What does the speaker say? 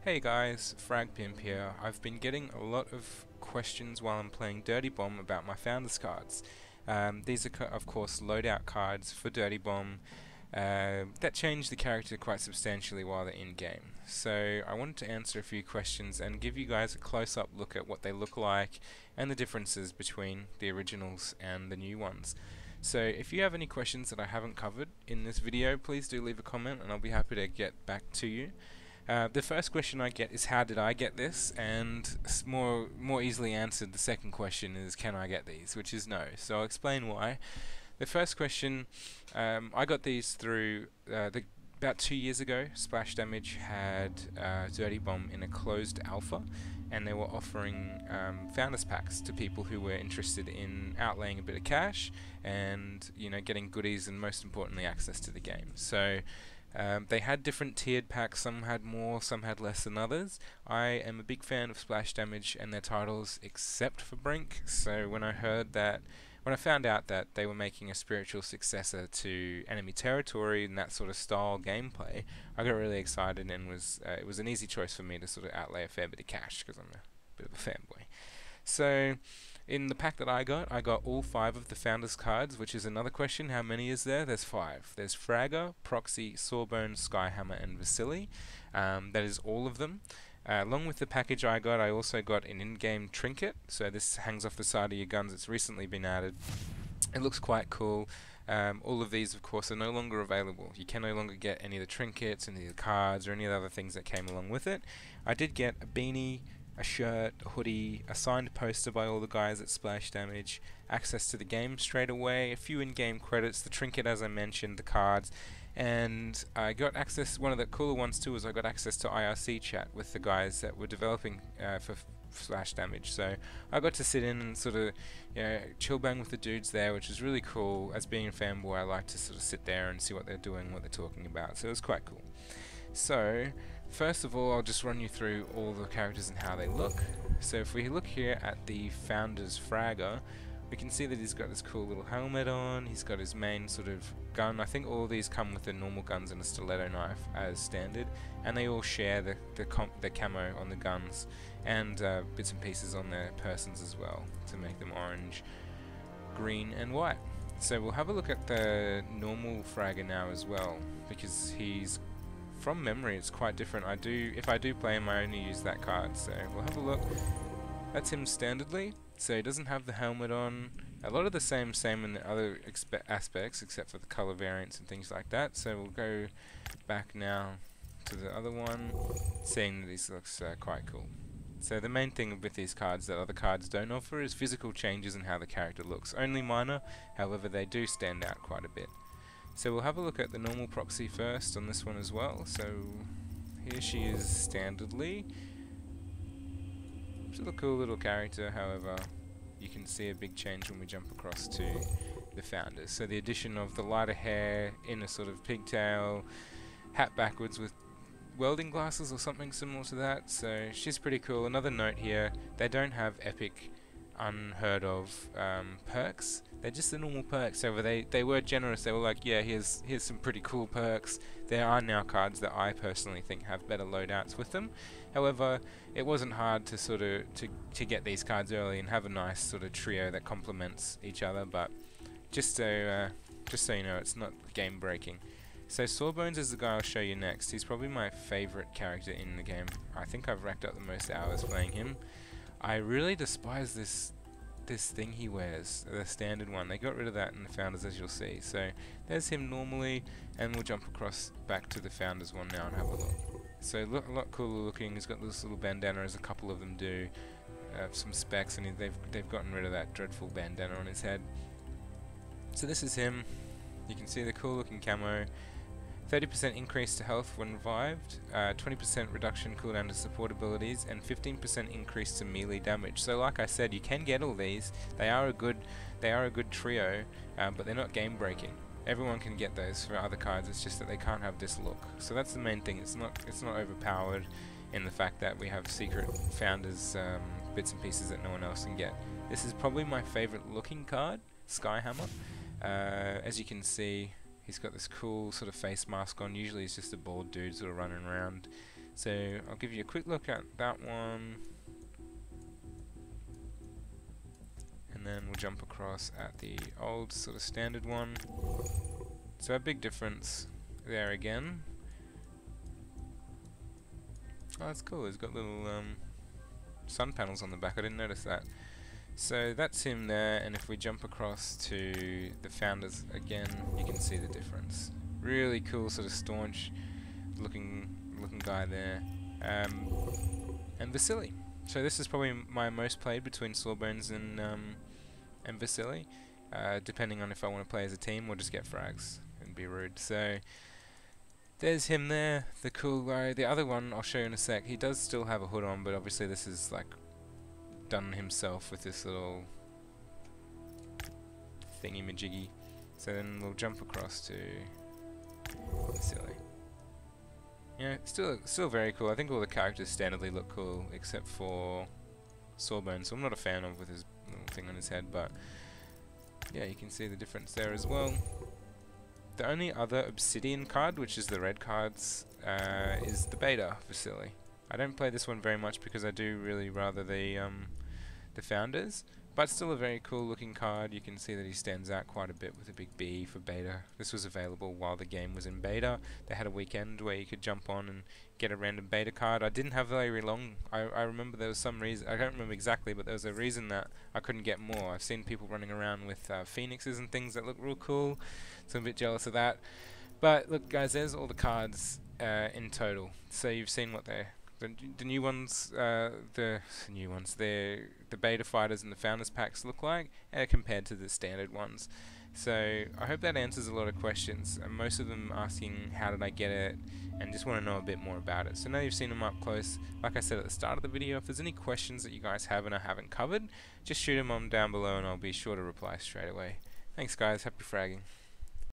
Hey guys, FRAGPimp here. I've been getting a lot of questions while I'm playing Dirty Bomb about my Founders cards. These are of course loadout cards for Dirty Bomb that change the character quite substantially while they're in game. So I wanted to answer a few questions and give you guys a close-up look at what they look like and the differences between the originals and the new ones. So if you have any questions that I haven't covered in this video, please do leave a comment and I'll be happy to get back to you. The first question I get is how did I get this, and more easily answered, the second question is can I get these, which is no. So I'll explain why. The first question, I got these through about 2 years ago. Splash Damage had Dirty Bomb in a closed alpha, and they were offering Founders Packs to people who were interested in outlaying a bit of cash and getting goodies and most importantly access to the game. So they had different tiered packs, some had more, some had less than others. I am a big fan of Splash Damage and their titles except for Brink, so when I found out that they were making a spiritual successor to Enemy Territory and that sort of style gameplay, I got really excited and it was an easy choice for me to sort of outlay a fair bit of cash because I'm a bit of a fanboy. So in the pack that I got all 5 of the Founders cards, which is another question, how many is there? There's 5. There's Fragger, Proxy, Sawbone, Skyhammer and Vasily. That is all of them. Along with the package I also got an in-game trinket, so this hangs off the side of your guns. It's recently been added. It looks quite cool. All of these, of course, are no longer available. You can no longer get any of the trinkets, any of the cards, or any of the other things that came along with it. I did get a beanie, a shirt, a hoodie, a signed poster by all the guys at Splash Damage, access to the game straight away, a few in-game credits, the trinket as I mentioned, the cards, and I got access. One of the cooler ones too was I got access to IRC chat with the guys that were developing for Splash Damage. So I got to sit in and sort of chill bang with the dudes there, which was really cool. As being a fanboy, I like to sort of sit there and see what they're doing, what they're talking about. So it was quite cool. So first of all, I'll just run you through all the characters and how they look. So if we look here at the Founders Fragger, we can see that he's got this cool little helmet on, he's got his main sort of gun. I think all of these come with the normal guns and a stiletto knife as standard, and they all share the camo on the guns and bits and pieces on their persons as well to make them orange, green and white. So we'll have a look at the normal Fragger now as well, because he's, from memory, it's quite different. If I do play him, I only use that card, so we'll have a look. That's him standardly, so he doesn't have the helmet on. A lot of the same in the other aspects, except for the color variants and things like that. So we'll go back now to the other one, seeing that this looks quite cool. So the main thing with these cards that other cards don't offer is physical changes in how the character looks. Only minor, however they do stand out quite a bit. So we'll have a look at the normal Proxy first on this one as well. So here she is standardly. Still a cool little character, however you can see a big change when we jump across to the Founders. So the addition of the lighter hair in a sort of pigtail, hat backwards with welding glasses or something similar to that. So she's pretty cool. Another note here, they don't have epic, unheard of perks. They're just the normal perks. So they were generous. They were like, yeah, here's some pretty cool perks. There are now cards that I personally think have better loadouts with them. However, it wasn't hard to sort of to get these cards early and have a nice sort of trio that complements each other. But just so you know, it's not game breaking. So Sawbones is the guy I'll show you next. He's probably my favorite character in the game. I think I've racked up the most hours playing him. I really despise this thing he wears, the standard one. They got rid of that in the Founders, as you'll see. So there's him normally, and we'll jump across back to the Founders one now and have a look. So a lot cooler looking. He's got this little bandana, as a couple of them do. Some specs, and they've gotten rid of that dreadful bandana on his head. So this is him. You can see the cool looking camo. 30% increase to health when revived, 20% reduction cooldown to support abilities, and 15% increase to melee damage. So like I said, you can get all these. They are a good trio, but they're not game breaking. Everyone can get those for other cards. It's just that they can't have this look. So that's the main thing. It's not overpowered in the fact that we have secret Founders bits and pieces that no one else can get. This is probably my favorite looking card, Skyhammer. As you can see, he's got this cool sort of face mask on. Usually it's just a bald dude sort of running around. So I'll give you a quick look at that one, and then we'll jump across at the old sort of standard one. So a big difference there again. Oh, that's cool. He's got little sun panels on the back. I didn't notice that. So that's him there, and if we jump across to the founders again, you can see the difference. Really cool, sort of staunch looking guy there. And Vasily. So this is probably my most played between Sawbones and Vasily, depending on if I want to play as a team or just get frags and be rude. So there's him there, the cool guy. The other one I'll show you in a sec. He does still have a hood on, but obviously this is like done himself with this little thingy-majiggy. So then we'll jump across to Vasily. Yeah, still very cool. I think all the characters standardly look cool, except for Sawbones, so I'm not a fan of with his little thing on his head, but yeah, you can see the difference there as well. The only other Obsidian card, which is the red cards, is the beta Vasily. I don't play this one very much because I do really rather the founders, but still a very cool looking card. You can see that he stands out quite a bit with a big B for beta. This was available while the game was in beta. They had a weekend where you could jump on and get a random beta card. I didn't have very long. I remember there was some reason, I don't remember exactly, but there was a reason that I couldn't get more. I've seen people running around with phoenixes and things that look real cool, so I'm a bit jealous of that. But look guys, there's all the cards in total. So you've seen what they're the new ones, the beta fighters and the founders packs look like, compared to the standard ones. So I hope that answers a lot of questions. Most of them asking how did I get it, and just want to know a bit more about it. So now you've seen them up close. Like I said at the start of the video, if there's any questions that you guys have and I haven't covered, just shoot them on down below, and I'll be sure to reply straight away. Thanks guys. Happy fragging.